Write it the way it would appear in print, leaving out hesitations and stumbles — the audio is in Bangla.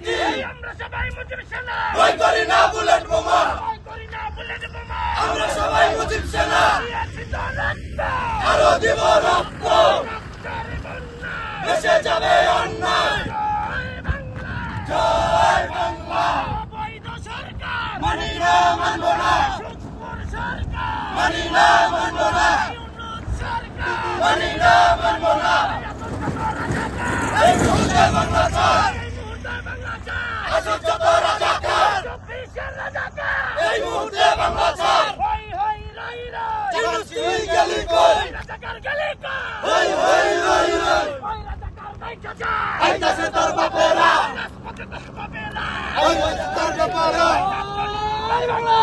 লাঠি আমরা সবাই মুজিব সেনা ভয় করি না বুলেট বোমা ভয় করি না বুলেট বোমা আমরা সবাই মুজিব সেনা দিয়েছি তো রক্ত আরো দিব রক্ত রক্তের বন্যা ভেসে যাবে অন্যায় জয় বাংলা জয় বাংলা অবৈধ সরকার মানি না মানব না সুৎখোর সরকার মানি না মানব না ইউনূস সরকার মানি না মানব না এই মুহূর্তে বাংলা চাই এই মুহূর্তে বাংলা চাই আসুক যত রাজাকার 24-এর রাজাকার এই মুহূর্তে বাংলা চাই হই হই রই রই ইউনূস তুই গেলি কই রাজাকার গেলি কই হই হই রই রই ওই রাজাকার বাইচা যায় আইতাছে তোর বাপেরা রাজপথে তোর বাপেরা আইতাছে তোর বাপেরা জয় বাংলা